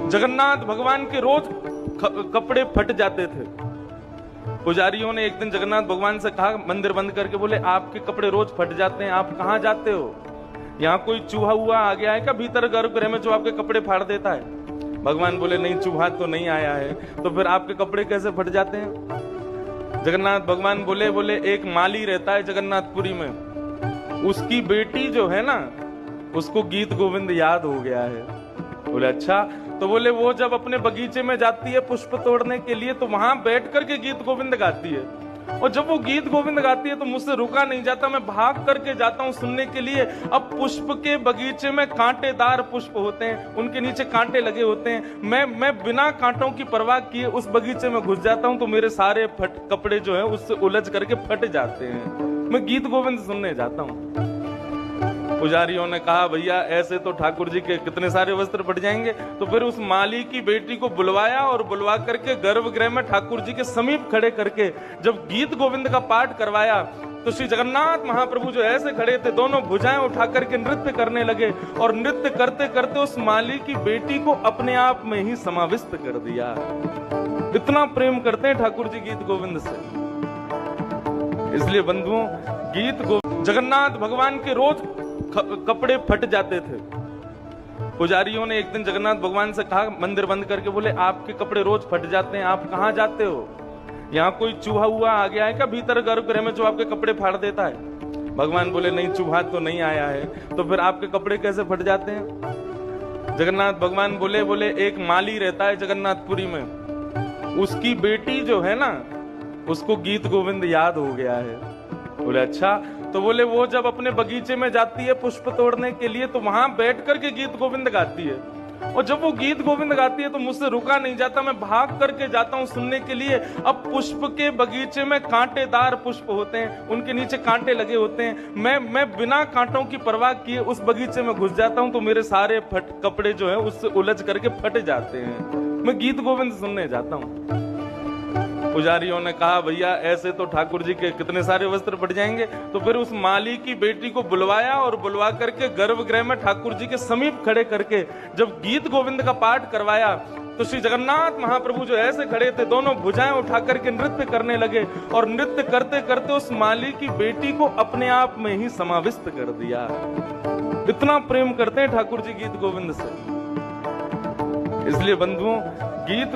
जगन्नाथ भगवान के रोज कपड़े फट जाते थे। पुजारियों ने एक दिन जगन्नाथ भगवान से कहा, मंदिर बंद करके, बोले आपके कपड़े रोज फट जाते हैं, आप कहाँ जाते हो? यहाँ कोई चूहा हुआ आ गया है क्या भीतर गर्भगृह में जो आपके कपड़े फाड़ देता है? भगवान बोले नहीं, चूहा तो नहीं आया है, तो फिर आपके कपड़े कैसे फट जाते हैं? जगन्नाथ भगवान बोले एक माली रहता है जगन्नाथपुरी में, उसकी बेटी जो है ना, उसको गीत गोविंद याद हो गया है। बोले अच्छा, तो बोले वो जब अपने बगीचे में जाती है पुष्प तोड़ने के लिए, तो वहां बैठ करके गीत गोविंद गाती है, और जब वो गीत गोविंद गाती है तो मुझसे रुका नहीं जाता, मैं भाग करके जाता हूँ सुनने के लिए। अब पुष्प के बगीचे में कांटेदार पुष्प होते हैं, उनके नीचे कांटे लगे होते हैं, मैं बिना कांटों की परवाह किए उस बगीचे में घुस जाता हूँ, तो मेरे सारे कपड़े जो है उससे उलझ करके फट जाते हैं। मैं गीत गोविंद सुनने जाता हूँ। पुजारियों ने कहा, भैया ऐसे तो ठाकुर जी के कितने सारे वस्त्र फट जाएंगे। तो फिर उस माली की बेटी को बुलवाया, और बुलवा करके गर्भगृह में ठाकुर जी के समीप खड़े करके जब गीत गोविंद का पाठ करवाया, तो श्री जगन्नाथ महाप्रभु जो ऐसे खड़े थे, दोनों भुजाएं उठा करके नृत्य करने लगे, और नृत्य करते करते उस माली की बेटी को अपने आप में ही समाविष्ट कर दिया। इतना प्रेम करते हैं ठाकुर जी गीत गोविंद से। इसलिए बंधुओं, गीत गोविंद, जगन्नाथ भगवान के रोज कपड़े फट जाते थे। पुजारियों ने एक दिन जगन्नाथ भगवान से कहा, मंदिर बंद करके, बोले आपके कपड़े रोज फट जाते हैं, आप कहाँ जाते हो? यहाँ कोई चूहा हुआ आ गया है क्या भीतर गर्भगृह में जो आपके कपड़े फाड़ देता है? भगवान बोले नहीं, चूहा तो नहीं आया है, तो फिर आपके कपड़े कैसे फट जाते हैं? जगन्नाथ भगवान बोले एक माली रहता है जगन्नाथपुरी में, उसकी बेटी जो है ना, उसको गीत गोविंद याद हो गया है। बोले अच्छा, तो बोले वो जब अपने बगीचे में जाती है पुष्प तोड़ने के लिए, तो वहां बैठ करके गीत गोविंद गाती है, और जब वो गीत गोविंद गाती है तो मुझसे रुका नहीं जाता, मैं भाग करके जाता हूँ सुनने के लिए। अब पुष्प के बगीचे में कांटेदार पुष्प होते हैं, उनके नीचे कांटे लगे होते हैं, मैं बिना कांटों की परवाह किए उस बगीचे में घुस जाता हूँ, तो मेरे सारे कपड़े जो है उससे उलझ करके फट जाते हैं। मैं गीत गोविंद सुनने जाता हूँ। पुजारियों ने कहा, भैया ऐसे तो ठाकुर जी के कितने सारे वस्त्र फट जाएंगे। तो फिर उस माली की बेटी को बुलवाया, और बुलवा करके गर्भगृह में ठाकुर जी के समीप खड़े करके जब गीत गोविंद का पाठ करवाया, तो श्री जगन्नाथ महाप्रभु जो ऐसे खड़े थे, दोनों भुजाएं उठा करके नृत्य करने लगे, और नृत्य करते करते उस माली की बेटी को अपने आप में ही समाविष्ट कर दिया। इतना प्रेम करते हैं ठाकुर जी गीत गोविंद से। इसलिए बंधुओं, गीत